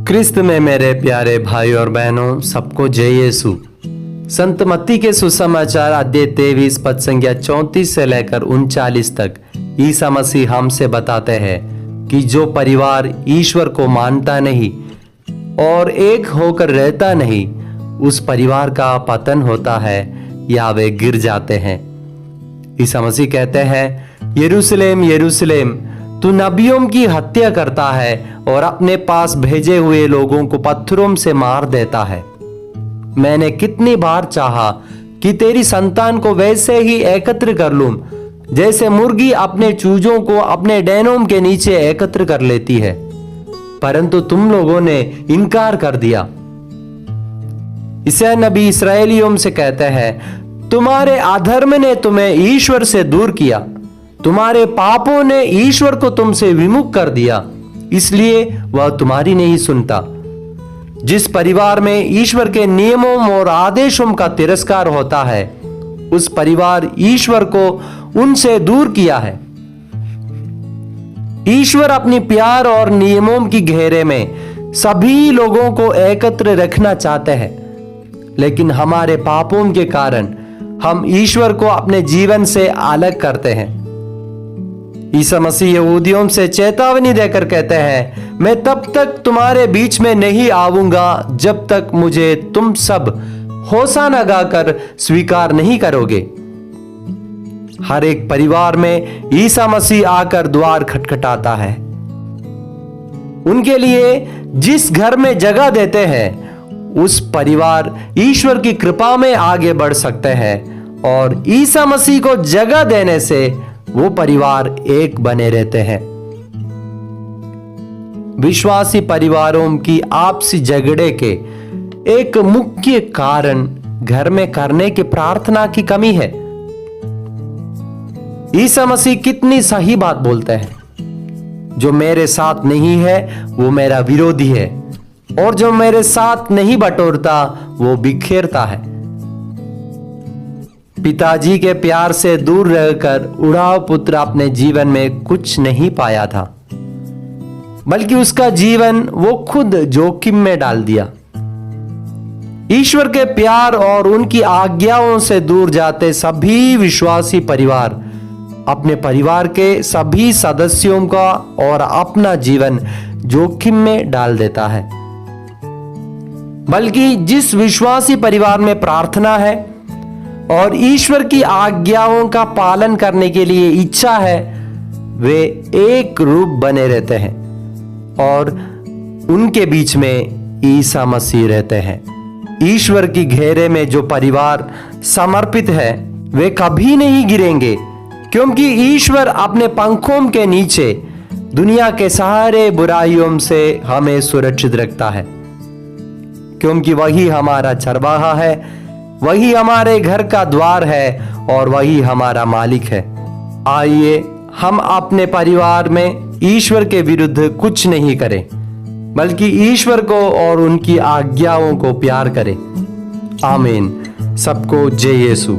क्रिस्त में मेरे प्यारे भाई और बहनों, सबको जय यीशु। संत मत्ती के सुसमाचार अध्याय 23 पद संख्या 34 से लेकर 39 तक ईसा मसीह हमसे बताते हैं कि जो परिवार ईश्वर को मानता नहीं और एक होकर रहता नहीं, उस परिवार का पतन होता है या वे गिर जाते हैं। ईसा मसीह कहते हैं, यरूशलेम यरूशलेम, तू नबियों की हत्या करता है और अपने पास भेजे हुए लोगों को पत्थरों से मार देता है। मैंने कितनी बार चाहा कि तेरी संतान को वैसे ही एकत्र कर लूं जैसे मुर्गी अपने चूजों को अपने डैनों के नीचे एकत्र कर लेती है, परंतु तुम लोगों ने इनकार कर दिया। यशायाह नबी इस्राएलियों से कहते हैं, तुम्हारे अधर्म ने तुम्हें ईश्वर से दूर किया, तुम्हारे पापों ने ईश्वर को तुमसे विमुख कर दिया, इसलिए वह तुम्हारी नहीं सुनता। जिस परिवार में ईश्वर के नियमों और आदेशों का तिरस्कार होता है, उस परिवार ईश्वर को उनसे दूर किया है। ईश्वर अपनी प्यार और नियमों की घेरे में सभी लोगों को एकत्र रखना चाहते हैं, लेकिन हमारे पापों के कारण हम ईश्वर को अपने जीवन से अलग करते हैं। ईसा मसीह यहूदियों से चेतावनी देकर कहते हैं, मैं तब तक तुम्हारे बीच में नहीं आऊंगा जब तक मुझे तुम सब होशाना गाकर स्वीकार नहीं करोगे। हर एक परिवार में ईसा मसीह आकर द्वार खटखटाता है। उनके लिए जिस घर में जगह देते हैं, उस परिवार ईश्वर की कृपा में आगे बढ़ सकते हैं और ईसा मसीह को जगह देने से वो परिवार एक बने रहते हैं। विश्वासी परिवारों की आपसी झगड़े के एक मुख्य कारण घर में करने की प्रार्थना की कमी है। ईसा मसीह कितनी सही बात बोलते हैं, जो मेरे साथ नहीं है वो मेरा विरोधी है, और जो मेरे साथ नहीं बटोरता वो बिखेरता है। पिताजी के प्यार से दूर रहकर उड़ाव पुत्र अपने जीवन में कुछ नहीं पाया था, बल्कि उसका जीवन वो खुद जोखिम में डाल दिया। ईश्वर के प्यार और उनकी आज्ञाओं से दूर जाते सभी विश्वासी परिवार अपने परिवार के सभी सदस्यों का और अपना जीवन जोखिम में डाल देता है। बल्कि जिस विश्वासी परिवार में प्रार्थना है और ईश्वर की आज्ञाओं का पालन करने के लिए इच्छा है, वे एक रूप बने रहते हैं और उनके बीच में ईसा मसीह रहते हैं। ईश्वर की घेरे में जो परिवार समर्पित है, वे कभी नहीं गिरेंगे, क्योंकि ईश्वर अपने पंखों के नीचे दुनिया के सारे बुराइयों से हमें सुरक्षित रखता है, क्योंकि वही हमारा चरवाहा है, वही हमारे घर का द्वार है और वही हमारा मालिक है। आइए हम अपने परिवार में ईश्वर के विरुद्ध कुछ नहीं करें, बल्कि ईश्वर को और उनकी आज्ञाओं को प्यार करें। आमीन। सबको जय यीशु।